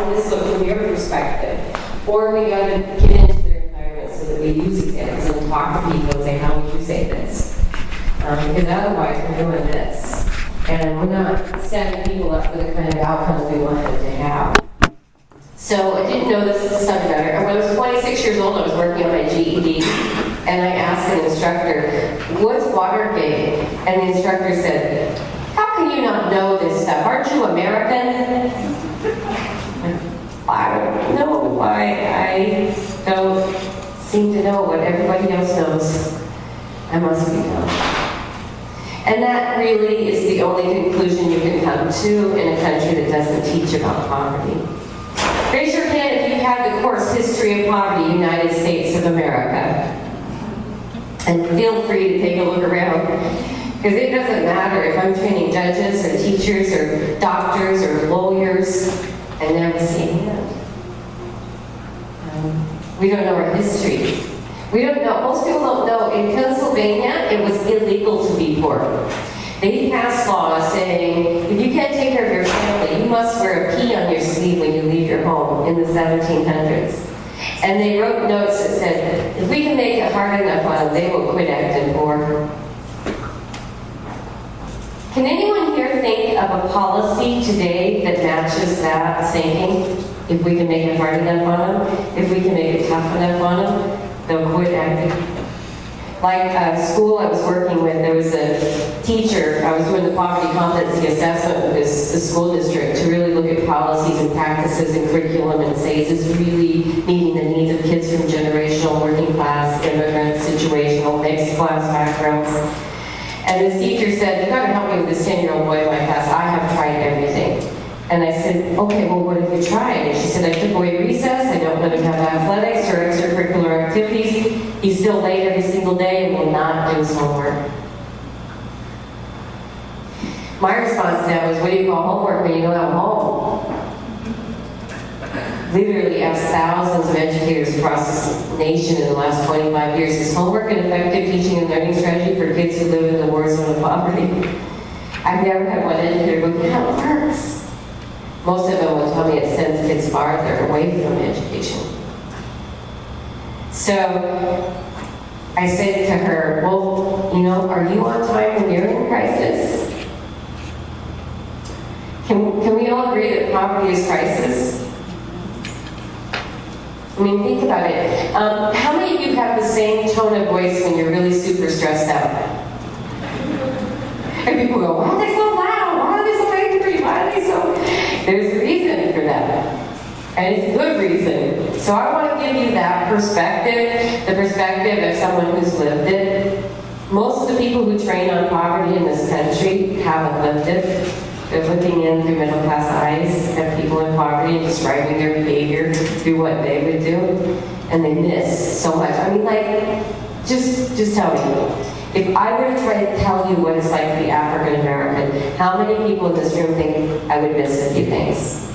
would this look from your perspective? Or we got to get into their environment so that we use examples and talk to people and say, how would you say this? Because otherwise we're doing this. And we're not setting people up for the kind of outcomes we want them to have. So I didn't know this subject matter. And when I was 26 years old, I was working on my GED, and I asked an instructor, what's Watergate? And the instructor said, how can you not know this stuff? Aren't you American? I don't know why I don't seem to know what everybody else knows. I must be dumb. And that really is the only conclusion you can come to in a country that doesn't teach about poverty. Raise your hand if you've had the course History of Poverty, United States of America. And feel free to take a look around. Because it doesn't matter if I'm training judges or teachers or doctors or lawyers, I never see a hand. We don't know our history. We don't know, most people don't know, in Pennsylvania, it was illegal to be poor. They passed laws saying, if you can't take care of your family, you must wear a P on your sleeve when you leave your home in the 1700s. And they wrote notes that said, if we can make it hard enough on them, they will quit acting poor. Can anyone here think of a policy today that matches that thinking? If we can make it hard enough on them, if we can make it tough enough on them, they'll quit acting. Like school I was working with, there was a teacher, I was doing the poverty competency assessment with the school district to really look at policies and practices and curriculum and say, is this really meeting the needs of kids from generational, working class, immigrant, situational, mixed class backgrounds? And this teacher said, you've got to help me with this 10-year-old boy in my class. I have tried everything. And I said, okay, well, what have you tried? And she said, I took away recess. I don't let him have athletics or extracurricular activities. He's still late every single day and will not do his homework. My response to that was, what do you call homework when you don't have home? Literally asked thousands of educators across this nation in the last 25 years, is homework an effective teaching and learning strategy for kids who live in the war zone of poverty? I've never had one educator go, yeah, it works. Most of them will tell me it sends kids farther away from education. So I said to her, well, you know, are you on time when you're in crisis? Can we all agree that poverty is crisis? I mean, think about it. How many of you have the same tone of voice when you're really super stressed out? And people go, why are they so loud? Why are they so angry? Why are they so... There's a reason for that. And it's a good reason. So I want to give you that perspective, the perspective of someone who's lived it. Most of the people who train on poverty in this country haven't lived it. They're looking in through middle class eyes at people in poverty and describing their behavior through what they would do. And they miss so much. I mean, like, just tell me. If I were to try to tell you what it's like to be African American, how many people in this room think I would miss a few things?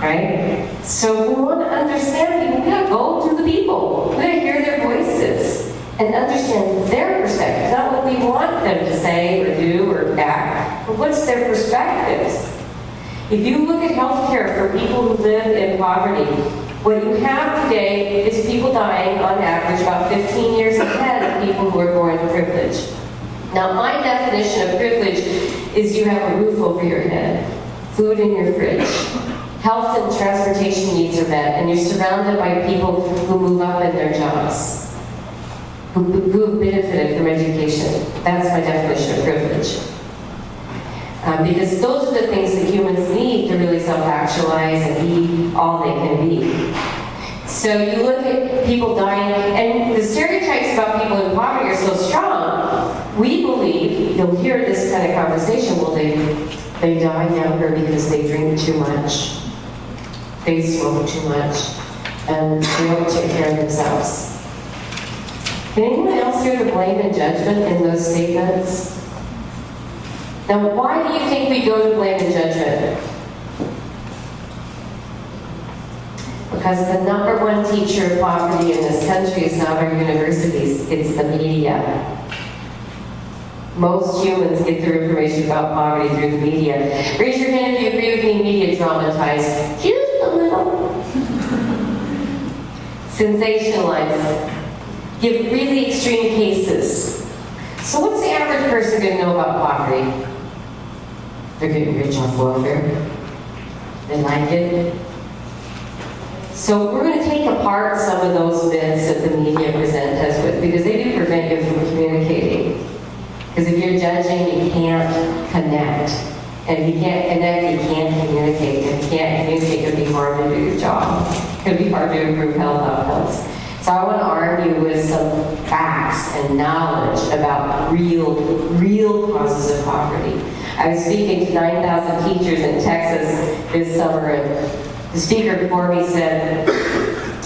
Right? So we want to understand people. We got to go to the people. We got to hear their voices and understand their perspective. Not what we want them to say or do or act, but what's their perspectives. If you look at healthcare for people who live in poverty, what you have today is people dying on average about 15 years ahead of people who are born privileged. Now, my definition of privilege is you have a roof over your head, food in your fridge, health and transportation needs are met, and you're surrounded by people who move up in their jobs, who have benefited from education. That's my definition of privilege. Because those are the things that humans need to really self-actualize and be all they can be. So you look at people dying, and the stereotypes about people in poverty are so strong. We believe, you'll hear this kind of conversation, well, they die younger because they drink too much, they smoke too much, and they don't take care of themselves. Can anyone else hear the blame and judgment in those statements? Now, why do you think we go to blame and judgment? Because the number one teacher of poverty in this country is not our universities, it's the media. Most humans get their information about poverty through the media. Raise your hand if you agree with me, media dramatized just a little. Sensationalize. Give really extreme cases. So what's the average person going to know about poverty? They're getting rich off welfare. They like it. So we're going to take apart some of those myths that the media present us with, because they do prevent you from communicating. Because if you're judging, you can't connect. And if you can't connect, you can't communicate. And if you can't communicate, it can be hard to do your job. It can be hard to improve health outcomes. So I want to argue with some facts and knowledge about real causes of poverty. I was speaking to 9,000 teachers in Texas this summer, and the speaker before me said,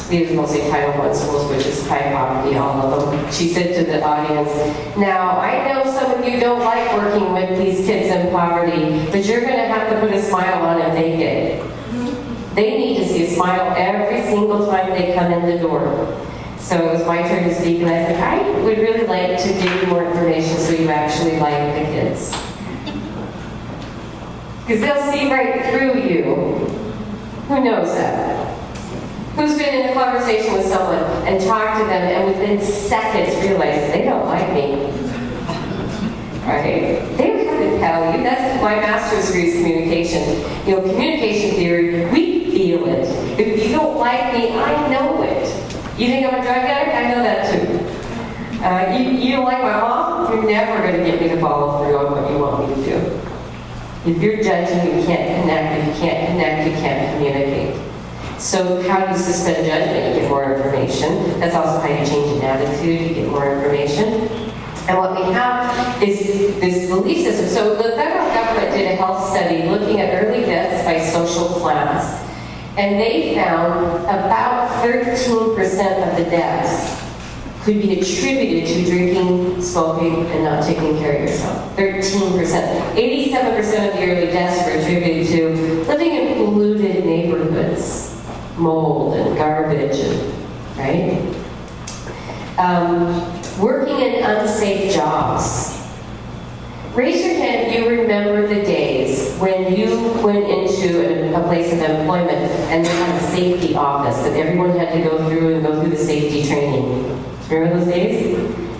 these are mostly Title I schools, which is high poverty, all of them. She said to the audience, now, I know some of you don't like working with these kids in poverty, but you're going to have to put a smile on and fake it. They need to see a smile every single time they come in the door. So it was my turn to speak, and I said, I would really like to give you more information so you actually like the kids. Because they'll see right through you. Who knows that? Who's been in a conversation with someone and talked to them and within seconds realized they don't like me? Right? They would have to tell you. That's my master's degree is communication. You know, communication theory, we feel it. If you don't like me, I know it. You think I'm a drug addict? I know that too. You don't like my mom? You're never going to get me to follow through on what you want me to do. If you're judging, you can't connect. If you can't connect, you can't communicate. So how do you suspend judgment? You get more information. That's also how you change an attitude. You get more information. And what we have is this belief system. So the federal government did a health study looking at early deaths by social class. And they found about 13% of the deaths could be attributed to drinking, smoking, and not taking care of yourself. 13%. 87% of the early deaths were attributed to living in polluted neighborhoods. Mold and garbage, right? Working in unsafe jobs. Raise your hand if you remember the days when you went into a place of employment and they had a safety office that everyone had to go through the safety training. Remember those days?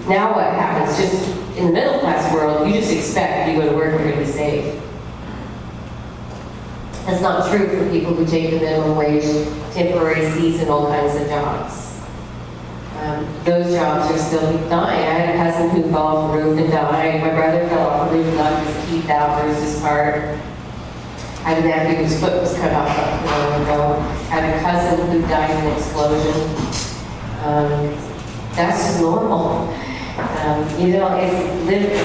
Now what happens? Just in the middle class world, you just expect if you go to work, you're going to be safe. That's not true for people who take the minimum wage, temporary, seasonal kinds of jobs. Those jobs are still dying. I had a cousin who fell off a roof and died. My brother fell off a roof and knocked his teeth out, bruised his heart. I had a nephew whose foot was cut off not too long ago. I had a cousin who died in an explosion. That's just normal.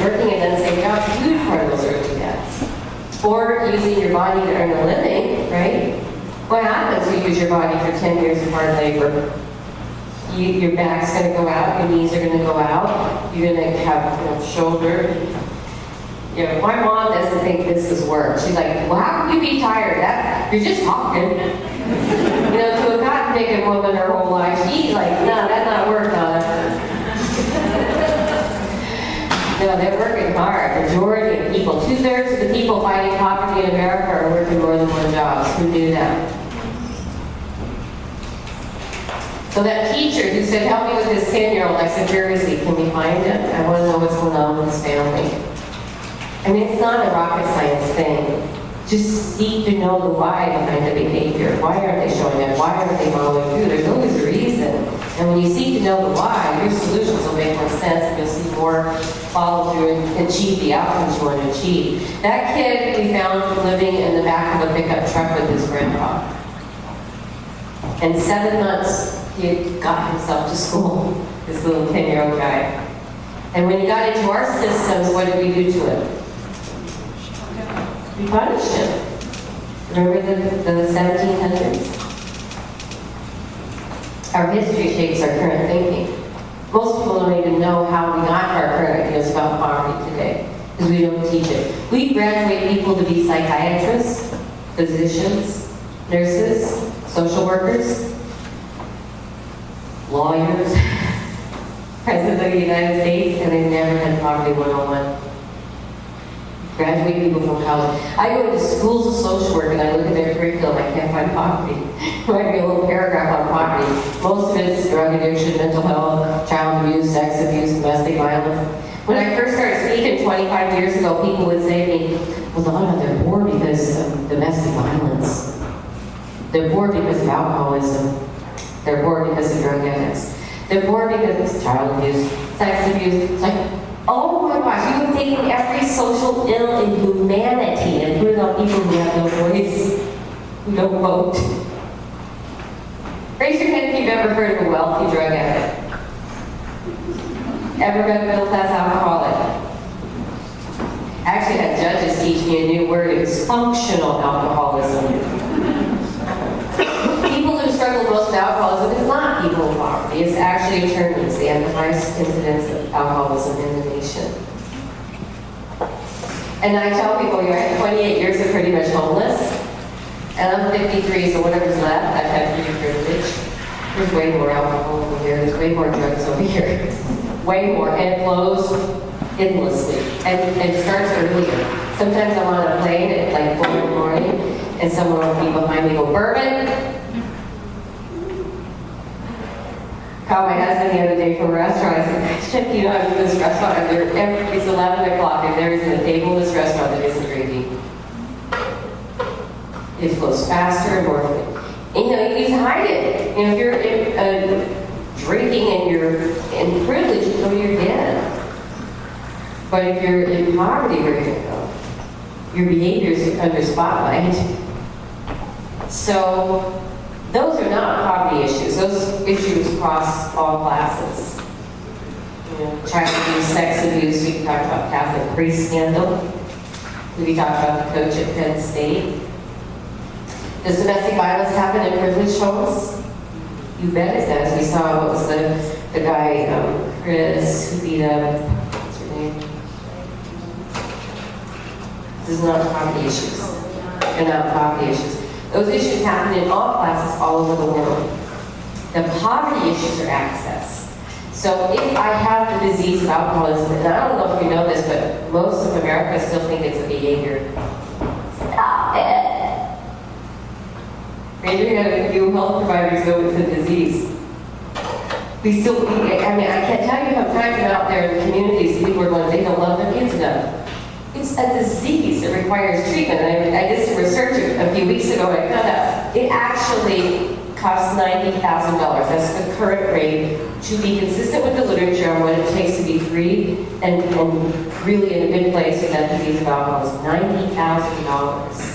Working in unsafe jobs is a huge part of those early deaths. Or using your body to earn a living, right? What happens if you use your body for 10 years of hard labor? Your back's going to go out, your knees are going to go out, you're going to have shoulder. My mom doesn't think this is work. She's like, well, how can you be tired? You're just talking. To a cotton-picking woman her whole life, she's like, no, that's not work, Donna. No, they're working hard. Majority of people, 2/3 of the people fighting poverty in America are working more than one job. Who knew that? So that teacher who said, help me with this 10-year-old, I said, where is he? Can we find him? I want to know what's going on with his family. I mean, it's not a rocket science thing. Just seek to know the why behind the behavior. Why aren't they showing up? Why aren't they following through? There's always a reason. And when you seek to know the why, your solutions will make more sense and you'll see more follow through and achieve the outcomes you want to achieve. That kid we found living in the back of a pickup truck with his grandpa. In 7 months, he had got himself to school, this little 10-year-old guy. And when he got into our systems, what did we do to him? We punished him. Remember the 1700s? Our history shapes our current thinking. Most people don't even know how we got to our current ideas about poverty today, because we don't teach it. We graduate people to be psychiatrists, physicians, nurses, social workers, lawyers, President of the United States, and they never had Poverty 101. graduate people from college. I go into schools of social work and I look at their curriculum, I can't find poverty. There might be a little paragraph on poverty. Most of it's drug addiction, mental health, child abuse, sex abuse, domestic violence. When I first started speaking 25 years ago, people would say to me, well, Donna, they're poor because of domestic violence. They're poor because of alcoholism. They're poor because of drug addicts. They're poor because of child abuse, sex abuse. It's like, oh my gosh, you have taken every social ill in humanity and put it on people who have no voice, who don't vote. Raise your hand if you've ever heard of a wealthy drug addict. Ever been a middle-class alcoholic? I actually had judges teach me a new word. It was functional alcoholism. People who struggle most with alcoholism is not people in poverty. It's actually attorneys. They have the highest incidence of alcoholism in the nation. And I tell people, I had 28 years of pretty much homeless. And I'm 53, so whatever's left, I've had pretty privilege. There's way more alcohol over here. There's way more drugs over here. Way more. And it flows endlessly. And it starts earlier. Sometimes I'm on a plane at like 4 in the morning, and someone will be behind me go, bourbon? Called my husband the other day from a restaurant. I said, Chip, I'm in this restaurant, and it's 11 o'clock, and there isn't a table in this restaurant that isn't drinking. It flows faster and more. And you can hide it. If you're drinking and you're in privilege, you're dead. But if you're in poverty, where are you going to go? Your behavior's under spotlight. So those are not poverty issues. Those issues cross all classes. Child abuse, sex abuse. We can talk about Catholic priest scandal. We can talk about the coach at Penn State. Does domestic violence happen in privileged homes? You bet it does. We saw, what was the guy, Chris, who beat up, what's her name? This is not poverty issues. They're not poverty issues. Those issues happen in all classes all over the world. The poverty issues are access. So if I have the disease of alcoholism, and I don't know if you know this, but most of America still think it's a behavior. Stop it! Raise your hand if you health providers know it's a disease. I can't tell you how times I'm out there in the communities, people are going, they don't love their kids enough. It's a disease that requires treatment. And I did some research a few weeks ago, and I found out it actually costs $90,000. That's the current rate to be consistent with the literature on what it takes to be free and really in a good place with that disease of alcohol. $90,000.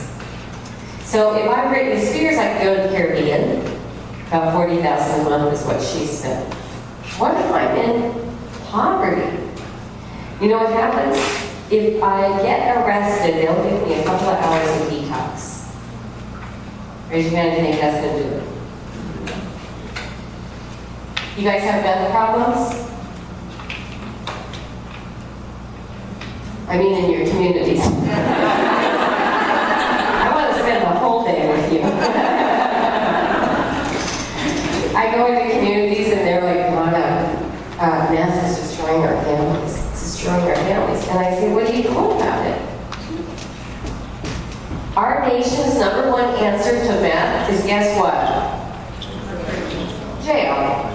So if I'm Britney Spears, I could go to the Caribbean. About $40,000 a month is what she spent. What if I'm in poverty? You know what happens? If I get arrested, they'll give me a couple of hours of detox. Raise your hand if you think that's going to do it. You guys have meth problems? I mean in your communities. I want to spend the whole day with you. I go into communities and they're like, Donna, meth is destroying our families. It's destroying our families. And I say, what do you know about it? Our nation's number one answer to meth is, guess what? Jail.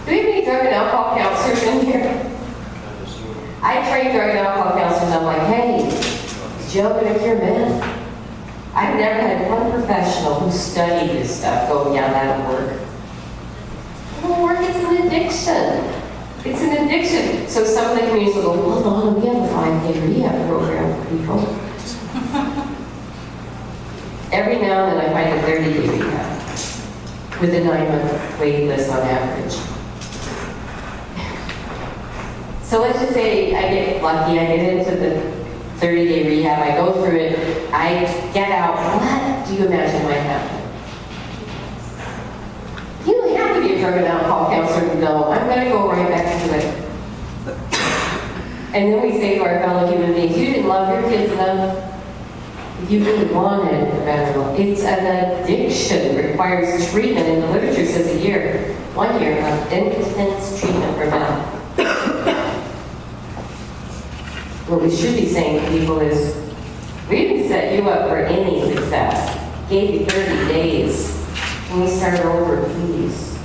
Do we have any drug and alcohol counselors in here? I train drug and alcohol counselors. I'm like, hey, is jail going to cure meth? I've never had one professional who studied this stuff go, yeah, that'll work. It won't work. It's an addiction. It's an addiction. So some of the communities will go, well, Donna, we have a 5-day rehab program for people. Every now and then I find a 30-day rehab with a 9-month waiting list on average. So let's just say I get lucky, I get into the 30-day rehab, I go through it, I get out. What do you imagine might happen? You don't have to be a drug and alcohol counselor to know, I'm going to go right back to it. And then we say to our fellow human beings, you didn't love your kids enough. If you really wanted a better life. It's an addiction. It requires treatment. And the literature says 1 year of intense treatment for meth. What we should be saying to people is, we didn't set you up for any success. Gave you 30 days. Can we start over, please?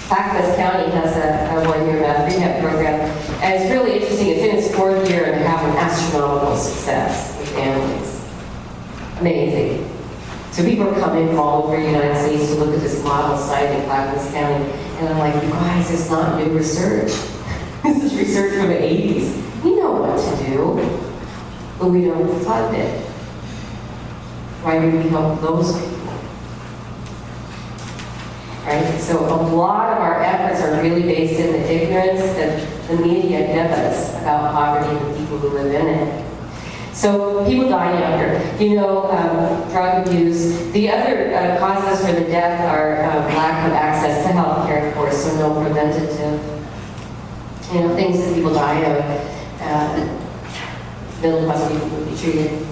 Clackamas County has a one-year math rehab program, and it's really interesting. It's in its 4th year and having astronomical success with families. Amazing. So people are coming from all over the United States to look at this model site in Clackamas County, and I'm like, you guys, it's not new research. This is research from the 80s. We know what to do, but we don't fund it. Why do we help those people? Right? So a lot of our efforts are really based in the ignorance that the media give us about poverty and the people who live in it. So people die younger. Drug abuse. The other causes for the death are lack of access to health care, of course, so no preventative, things that people die of. Middle class people would be treated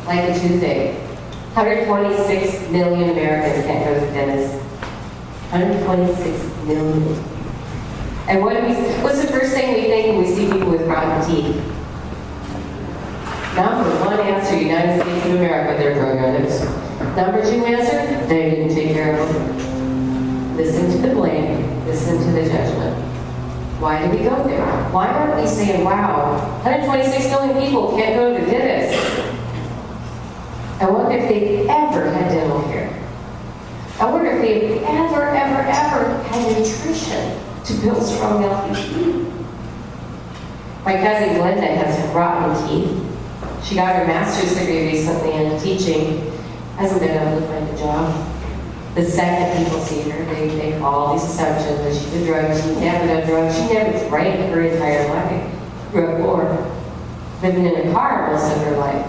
like a toothache. 126 million Americans can't go to the dentist. 126 million. And what's the first thing we think when we see people with rotten teeth? Number one answer, United States of America, they're drug addicts. Number two answer, they didn't take care of them. Listen to the blame, listen to the judgment. Why do we go there? Why aren't we saying, wow, 126 million people can't go to the dentist? I wonder if they've ever had dental care. I wonder if they've ever had nutrition to build strong, healthy teeth. My cousin Glenda has rotten teeth. She got her master's degree recently in teaching. Hasn't been able to find a job. The second people see her, they make all these assumptions that she's a drug. She never done drugs. She never drank her entire life. Grew up poor. Living in a car most of her life.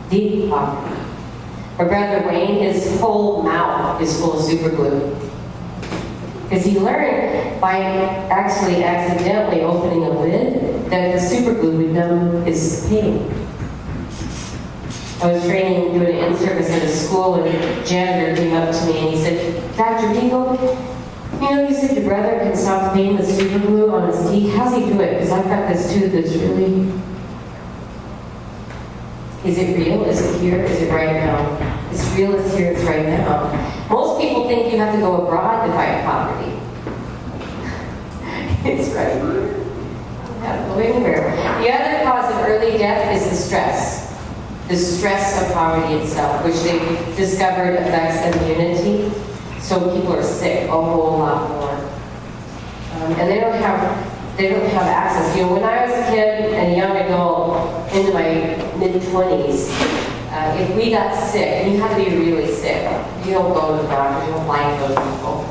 Deep poverty. My brother Wayne, his whole mouth is full of super glue. Because he learned by actually accidentally opening a lid that the super glue would numb his pain. I was training, doing an in-service at a school, and a janitor came up to me and he said, Dr. Beegle, you said your brother can stop pain with super glue on his teeth. How's he do it? Because I've got this tooth that's really... Is it real? Is it here? Is it right now? It's real, it's here, it's right now. Most people think you have to go abroad to fight poverty. It's right here. You have to go anywhere. The other cause of early death is the stress. The stress of poverty itself, which they discovered affects immunity. So people are sick a whole lot more. And they don't have access. When I was a kid and a young adult into my mid-20s, if we got sick, you had to be really sick. You don't go to the doctor, you don't like those people.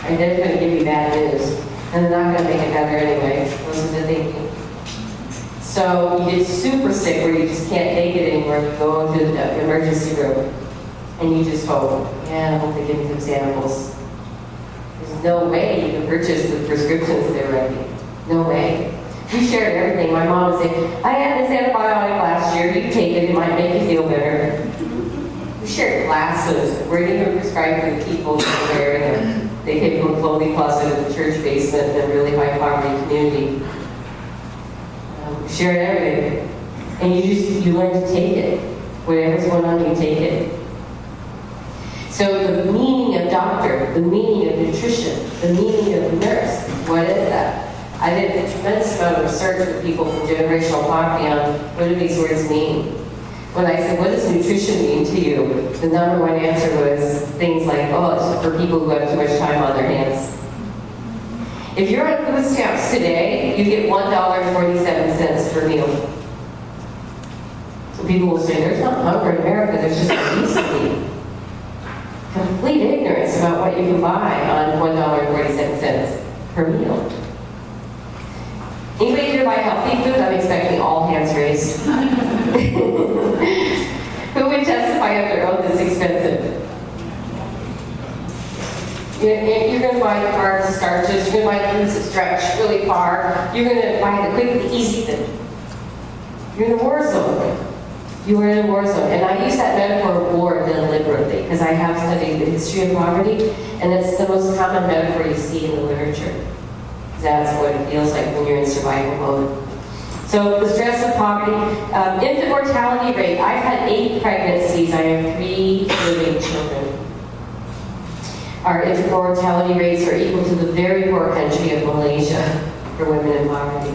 And they're going to give you bad news. And they're not going to make it better anyway. Wasn't the thinking. So you get super sick where you just can't take it anymore. You go into the emergency room and you just hope, I hope they give me some samples. There's no way you can purchase the prescriptions they're writing. No way. We shared everything. My mom would say, I had this antibiotic last year. You take it, it might make you feel better. We shared glasses. We're even prescribed for the people who were wearing them. They came from a clothing closet in the church basement in a really high poverty community. We shared everything. And you learn to take it. Whatever's going on, you take it. So the meaning of doctor, the meaning of nutrition, the meaning of nurse, what is that? I did a tremendous amount of research with people from generational poverty on what do these words mean. When I said, what does nutrition mean to you? The number one answer was things like, it's for people who have too much time on their hands. If you're on food stamps today, you get $1.47 per meal. So people will say, there's not hunger in America, there's just obesity. Complete ignorance about what you can buy on $1.47 per meal. Anybody here buy healthy food? I'm expecting all hands raised. Who would testify of their own this expensive? You're going to buy the carbs, the starches, you're going to buy the foods that stretch really far, you're going to buy the quick, the easy thing. You're in a war zone. You are in a war zone. And I use that metaphor of war deliberately because I have studied the history of poverty, and it's the most common metaphor you see in the literature. That's what it feels like when you're in survival mode. So the stress of poverty, infant mortality rate. I've had 8 pregnancies. I have 3 living children. Our infant mortality rates are equal to the very poor country of Malaysia for women in poverty.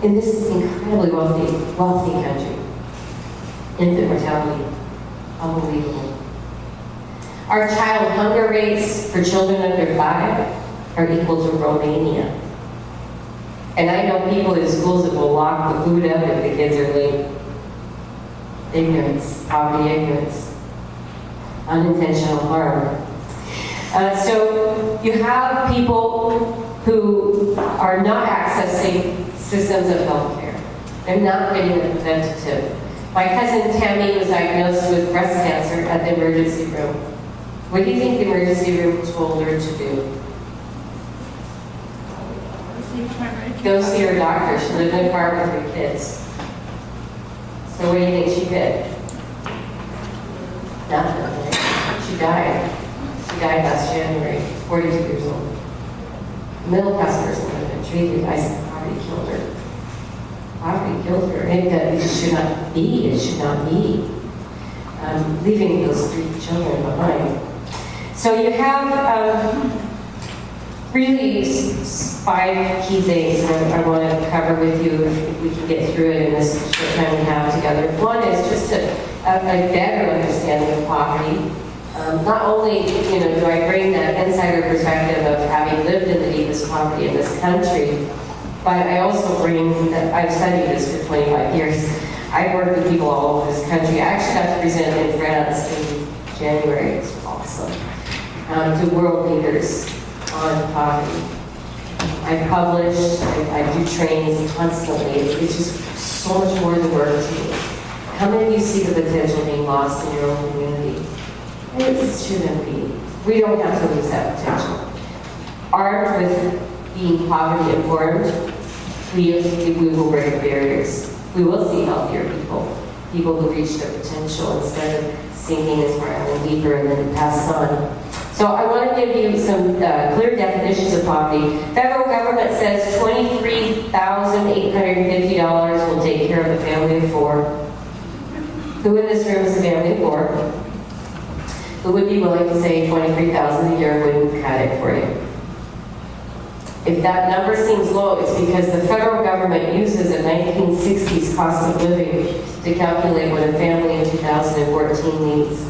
And this is an incredibly wealthy country. Infant mortality, unbelievable. Our child hunger rates for children under 5 are equal to Romania. And I know people in schools that will lock the food up if the kids are late. Ignorance, poverty ignorance, unintentional harm. So you have people who are not accessing systems of health care. They're not getting a preventative. My cousin Tammy was diagnosed with breast cancer at the emergency room. What do you think the emergency room told her to do? Go see her doctor. She lived in a car with 3 kids. So what do you think she did? Nothing. She died. She died last January, 42 years old. Middle-class person had been treated. I said, poverty killed her. Poverty killed her. It should not be. It should not be. Leaving those 3 children behind. So you have really 5 key things I want to cover with you if we can get through it in this short time we have together. One is just a better understanding of poverty. Not only do I bring that insider perspective of having lived in the deepest poverty in this country, but I also bring that I've studied this for 25 years. I've worked with people all over this country. I actually got to present in France in January. It was awesome. To world leaders on poverty. I publish, I do trainings constantly. It's just so much more than work to me. How many of you see the potential being lost in your own community? It shouldn't be. We don't have to lose that potential. Armed with being poverty informed, we will break barriers. We will see healthier people who reach their potential instead of sinking and spiraling deeper and then pass on. So I want to give you some clear definitions of poverty. Federal government says $23,850 will take care of a family of 4. Who in this room is a family of 4? Who would be willing to say $23,000 a year wouldn't cut it for you? If that number seems low, it's because the federal government uses a 1960s cost of living to calculate what a family in 2014 needs.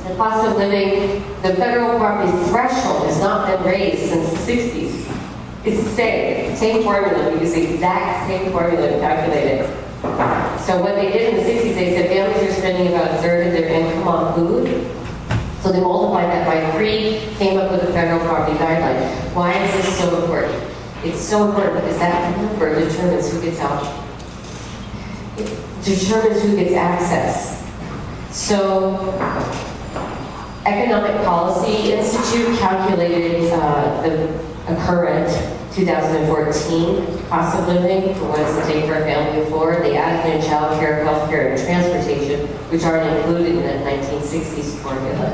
The cost of living, the federal poverty threshold has not been raised since the 60s. It's the same formula. We use the exact same formula to calculate it. So what they did in the 60s, they said families are spending about 1/3 of their income on food. So they multiplied that by 3, came up with a federal poverty guideline. Why is this so important? It's so important because that number determines who gets out. It determines who gets access. So Economic Policy Institute calculated the current 2014 cost of living for what it's to take for a family of 4. They added in child care, health care, and transportation, which aren't included in that 1960s formula.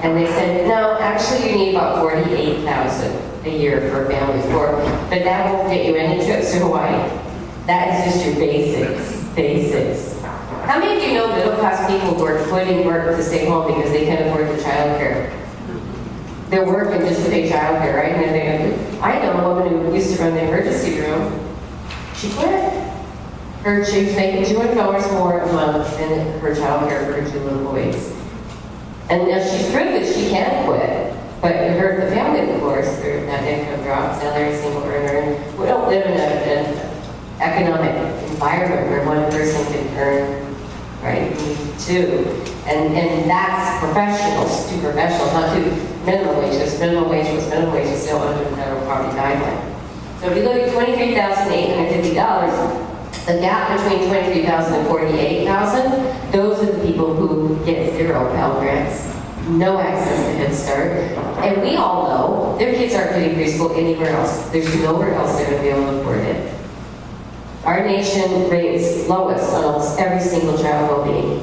And they said, no, actually you need about $48,000 a year for a family of 4, but that won't get you any trips to Hawaii. That is just your basics. How many of you know middle-class people who are quitting work to stay home because they can't afford the child care? They're working just to pay child care, right? And I know a woman who used to run the emergency room. She quit. She was making $200 more a month than her child care for her 2 little boys. And now she's privileged, she can quit. But it hurt the family, of course. Their net income drops. Now they're a single earner. We don't live in an economic environment where one person can earn, right? We need 2. And that's professionals to professionals, not to minimum wages. Minimum wage is still under the federal poverty guideline. So if you look at $23,850, the gap between $23,000 and $48,000, those are the people who get 0 Pell Grants, no access to Head Start. And we all know their kids aren't getting preschool anywhere else. There's nowhere else they're going to be able to afford it. Our nation rates lowest on almost every single child well-being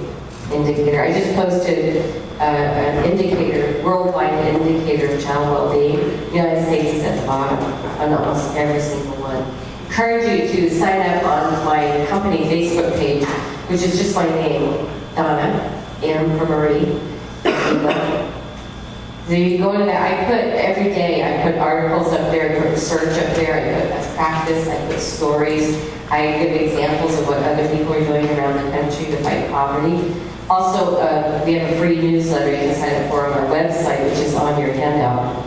indicator. I just posted an indicator, worldwide indicator of child well-being. The United States is at the bottom on almost every single one. Encourage you to sign up on my company Facebook page, which is just my name, Donna, M for Marie. So you go to that, I put every day, I put articles up there, I put research up there, I put best practice, I put stories, I give examples of what other people are doing around the country to fight poverty. Also, we have a free newsletter you can sign up for on our website, which is on your handout.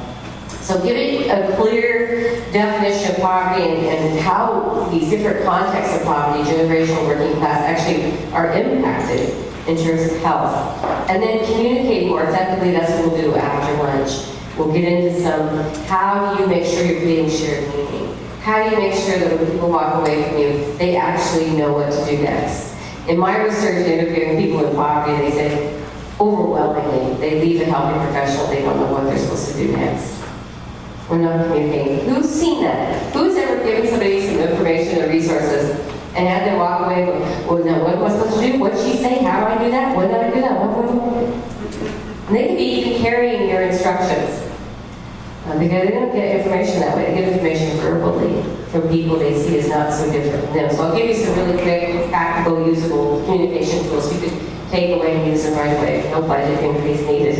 So giving a clear definition of poverty and how these different contexts of poverty, generational, working class, actually are impacted in terms of health. And then communicate more effectively, that's what we'll do after lunch. We'll get into some, how do you make sure you're creating shared meaning? How do you make sure that when people walk away from you, they actually know what to do next? In my research interviewing people in poverty, they say, overwhelmingly, they leave a healthy professional, they don't know what they're supposed to do next. We're not communicating. Who's seen that? Who's ever given somebody some information or resources and had them walk away with, well, now what am I supposed to do? What'd she say? How do I do that? When did I do that? And they could be even carrying your instructions. Because they don't get information that way. They get information verbally from people they see as not so different from them. So I'll give you some really quick, practical, usable communication tools you can take away and use them right away. No budget increase needed.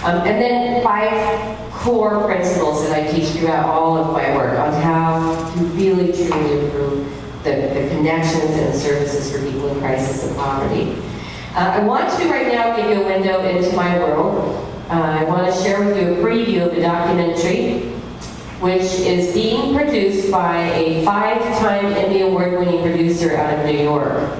And then 5 core principles that I teach throughout all of my work on how to really, truly improve the connections and services for people in crisis and poverty. I want to right now give you a window into my world. I want to share with you a preview of a documentary which is being produced by a 5-time Emmy Award-winning producer out of New York.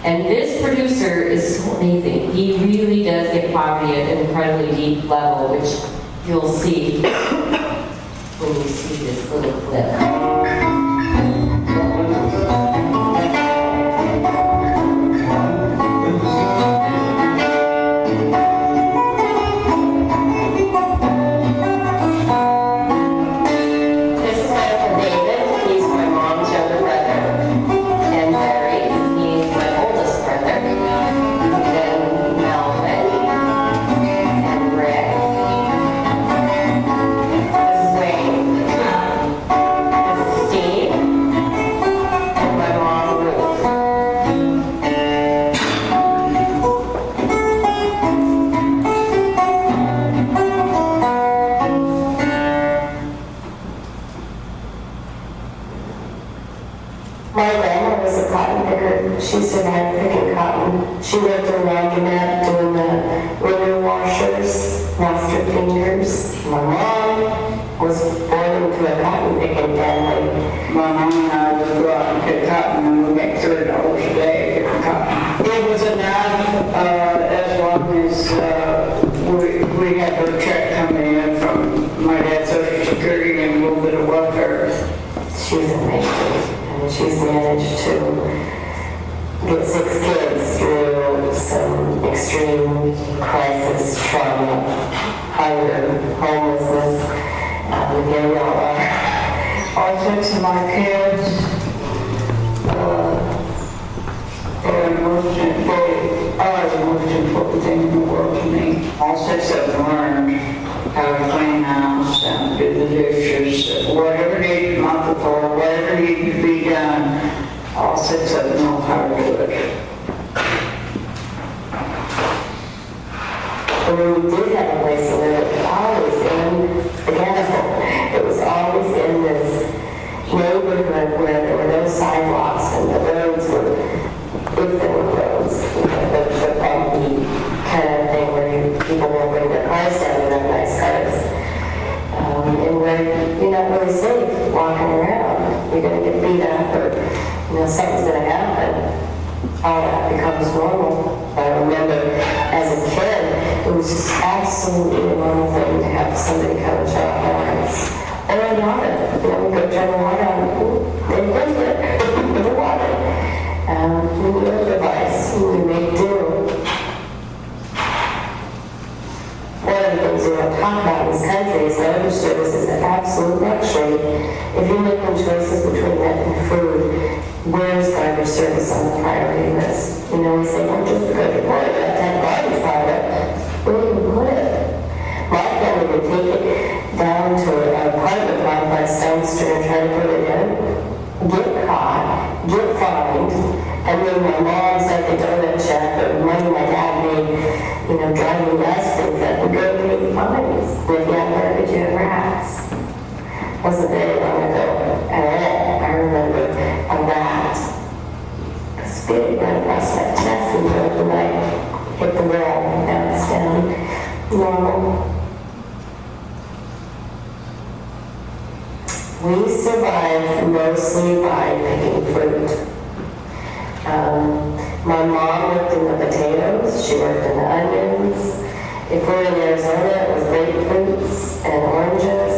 And this producer is so amazing. He really does get poverty at an incredibly deep level, which you'll see when you see this little clip. She survived picking cotton. She worked in a laundromat doing the window washers, lost her fingers. My mom was born into a cotton picking family. My mom and I would go out and pick cotton, and we make $30 a day picking cotton. It was enough as long as we had her check coming in from my dad's Social Security and a little bit of welfare. She's amazing, and she's managed to get 6 kids through some extreme crisis, trauma, hunger, homelessness. Again, y'all are All 6 of my kids, they are the most important thing in the world to me. All 6 of them learned how to clean house and do the dishes, whatever needed mopping floor, whatever needed to be done. All 6 of them know how to do it. when we did have a place to live, it was always in the ghetto. It was always in this neighborhood where there were no sidewalks and the roads were, if there were roads, the bumpy kind of thing where people won't bring their cars down and have nice cars. And where you're not really safe walking around. You're going to get beat up or, something's going to happen. All that becomes normal. I remember as a kid, it was just absolutely a normal thing to have somebody come and shut off the lights. Or water. We go turn the water on. They lived it. The water. We live a device. We make do. One of the things we want to talk about in this country is that other service is an absolute luxury. If you're making choices between rent and food, where's garbage service on the priority list? We say, well, just because you're poor, you have to have garbage product. Well, you driving us things that would go to make fines. And if you have garbage, you have rats. Wasn't very long ago at all. I remember a rat spitting right across my chest and when I hit the wall, bounced down. Normal. We survived mostly by picking fruit. My mom worked in the potatoes, she worked in the onions. If we were in Arizona, it was grapefruits and oranges.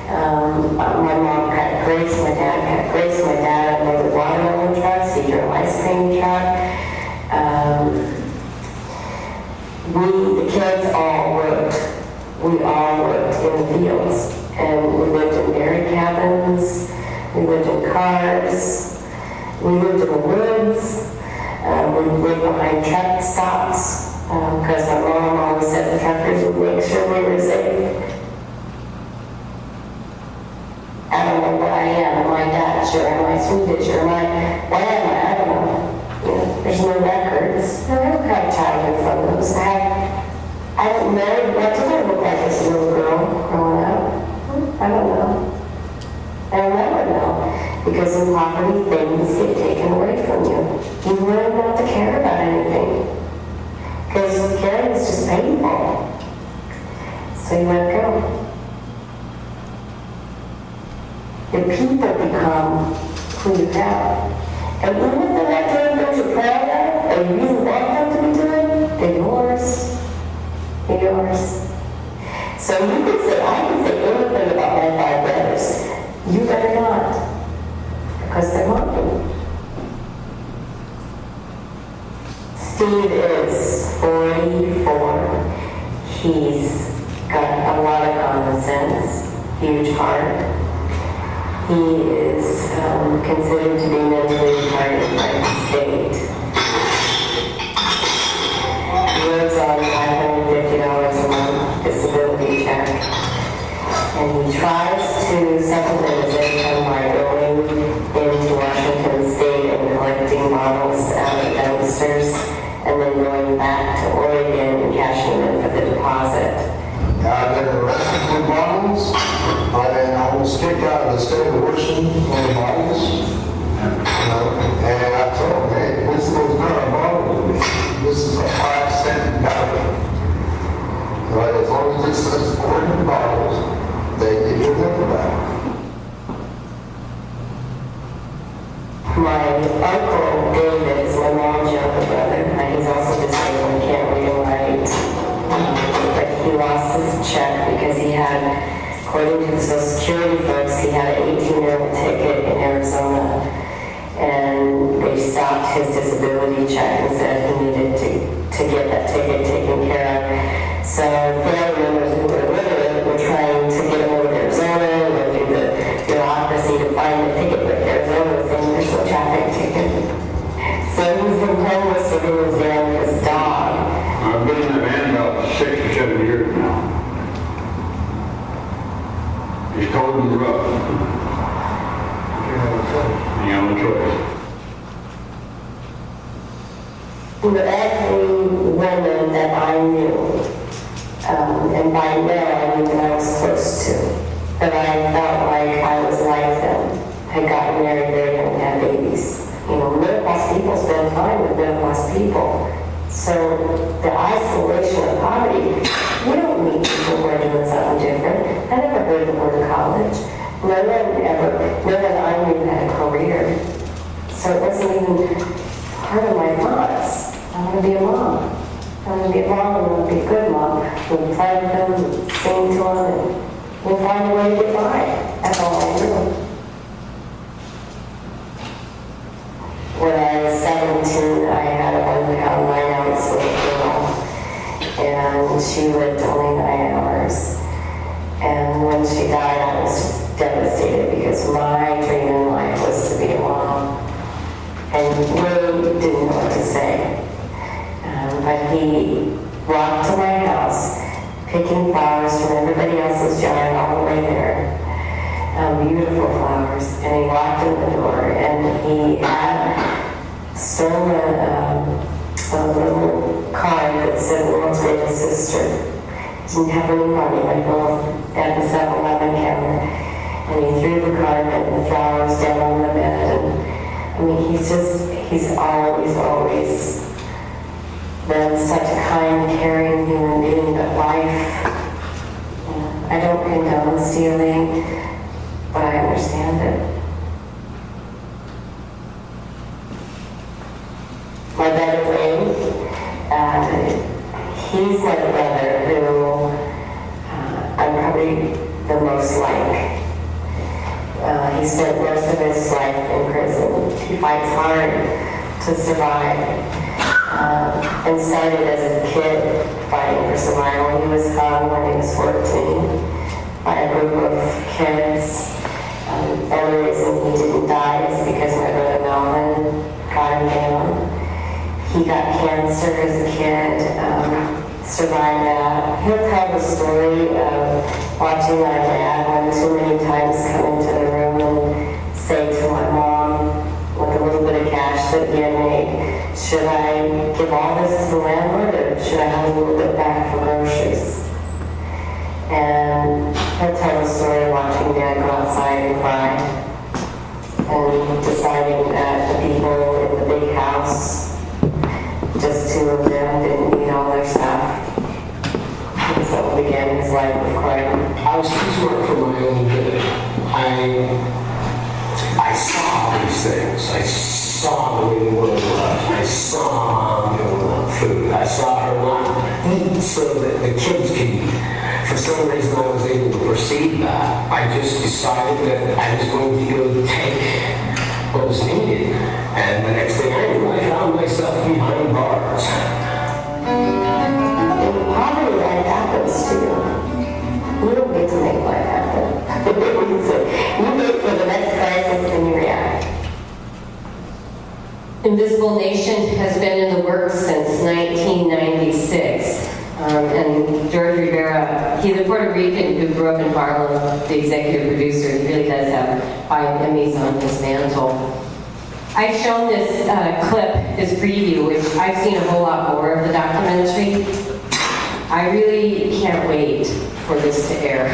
My mom cut grapes, my dad cut grapes. My dad rode the watermelon trucks, he drove ice cream truck. The kids all worked. We all worked in the fields. And we lived in dairy cabins, we lived in cars, we lived in the woods, we lived behind truck stops, because my mom always said the truckers would make sure we were safe. I don't know what I am. Am I Dutch or am I Swedish or what am I? I don't know. There's no records. No, I don't have childhood photos. I don't know. What did I look like as a little girl growing up? I don't know. I'll never know. Because in poverty, things get taken away from you. You learn not to care about anything. Because caring is just painful. So you let it go. Your people become who you have. And even if they're not doing things you're proud of, or you really want them to be doing, they're yours. They're yours. So you can say, I can say anything about my 5 brothers. You better not. Because they're mine. Steve is 44. He's got a lot of common sense, huge heart. He is considered to be mentally retarded by the state. He lives on $550 a month disability check. And he tries to supplement his income by going into Washington State and collecting bottles out of dumpsters and then going back to Oregon and cashing them in for the deposit. I've been arrested for bottles. I've been almost kicked out of the state of Washington for bottles. And I told him, hey, this is not a bottle. This is a 5-cent bottle. But as long as it says 40 bottles, they give you them back. My uncle David is my mom's younger brother, and he's also disabled, can't read and write. But he lost his check because he had, according to the Social Security folks, he had an 18-year-old ticket in Arizona. And they stopped his disability check and said he needed to get that ticket taken care of. So family members who were literate were trying to get him over to Arizona and go through the bureaucracy to find the ticket, but Arizona was saying there's no traffic ticket. So he's been homeless for his van with his dog. I've been in the van about 6 or 7 years now. He's told me the road. You have no choice. Every woman that I knew, and by now I mean that I was close to, that I felt like I was like them, had gotten married very young and had babies. Middle-class people spend time with middle-class people. So the isolation of poverty, you don't meet people who are doing something different. I never heard the word college. No one I knew had a career. So it wasn't even part of my thoughts. I want to be a mom. I want to be a mom and I want to be a good mom. We'll play with them, we'll sing to them, and we'll find a way to get by. That's all I knew. When I was 17, I had a 1-pound, 9-ounce little girl, and she lived only 9 hours. And when she died, I was just devastated because my dream in life was to be a mom. And Ray didn't know what to say. But he walked to my house, picking flowers from everybody else's yard all the way there. Beautiful flowers. And he walked in the door, and he had stolen a little card that that said world's greatest sister. Didn't have any money, like well, at the 7-Eleven counter. And he threw the carpet and the flowers down on the bed. And I mean, he's always been such a kind, caring human being. But life, I don't condone stealing, but I understand it. My brother Wayne, he's my brother who I'm probably the most like. He spent most of his life in prison. He fights hard to survive. And started as a kid fighting for survival. He was hung when he was 14 by a group of kids. The only reason he didn't die is because my brother Melvin got him down. He got cancer as a kid, survived that. He'll tell the story of watching our dad one too many times come into the room and say to my mom, with a little bit of cash that he had made, should I give all this to the landlord or should I have a little bit back for groceries? And he'll tell the story of watching Dad go outside and cry and deciding that the Beegle in the big house, just two of them, didn't need all their stuff. And so began his life of crime. I was too smart for my own good. I saw these things. I saw the way the world was. I saw Mom giving up food. I saw her not eat so that the kids could eat. For some reason, I was able to perceive that. I just decided that I was going to go take what was needed. And the next thing I knew, I found myself behind bars. In poverty, life happens to you. You don't get to make life happen. You wait for the next crisis and you react. Invisible Nation has been in the works since 1996. And George Rivera, he's a Puerto Rican who grew up in Harlem, the executive producer. He really does have 5 Emmys on his mantle. I've shown this clip, this preview, which I've seen a whole lot more of the documentary. I really can't wait for this to air.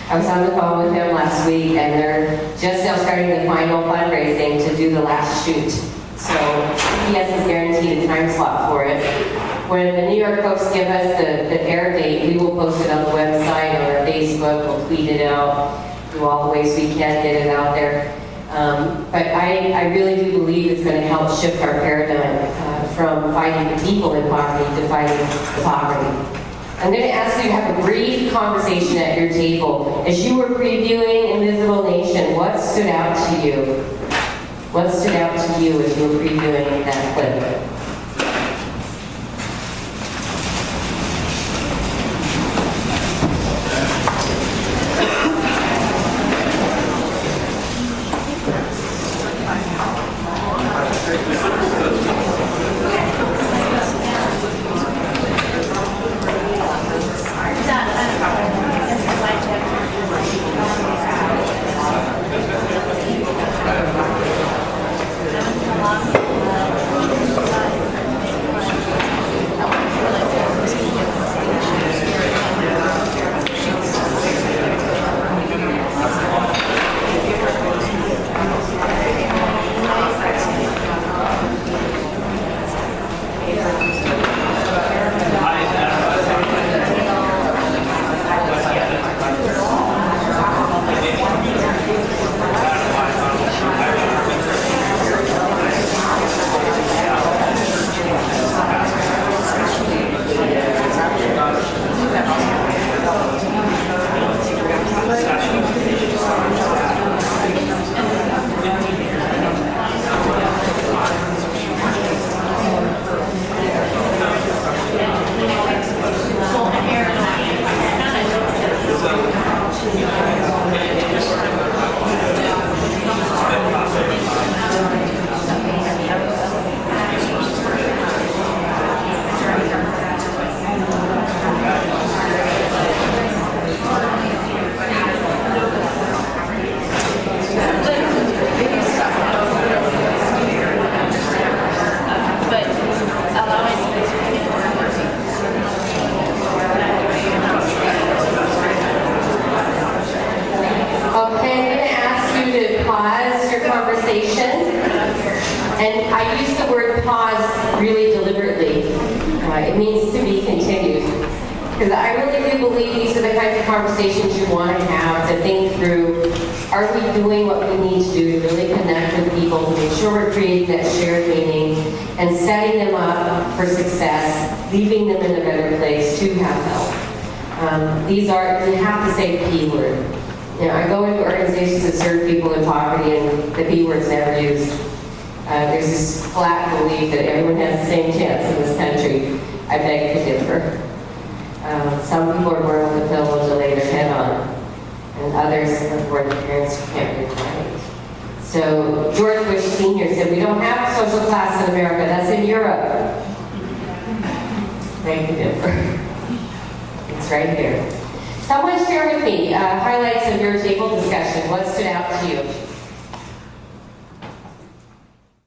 I was on the phone with him last week, and they're just now starting the final fundraising to do the last shoot. So CBS has guaranteed a time slot for it. When the New York folks give us the air date, we will post it on the website, on our Facebook, we'll tweet it out, do all the ways we can get it out there. But I really do believe it's going to help shift our paradigm from fighting the people in poverty to fighting the poverty. I'm going to ask you to have a brief conversation at your table. As you were previewing Invisible Nation, what stood out to you? What stood out to you as you were previewing that clip? It means to be continued. Because I really do believe these are the kinds of conversations you want to have, to think through, are we doing what we need to do to really connect with people, to make sure we're creating that shared meaning and setting them up for success, leaving them in a better place to have help. You have to say the P word. You know, I go into organizations that serve people in poverty and the P word's never used. There's this flat belief that everyone has the same chance in this country. I beg to differ. Some people are born with a pillow to lay their head on, and others are born with parents who can't read and write. So George Bush Sr. said, we don't have social class in America, that's in Europe. Beg to differ. It's right here. Someone share with me highlights of your table discussion. What stood out to you?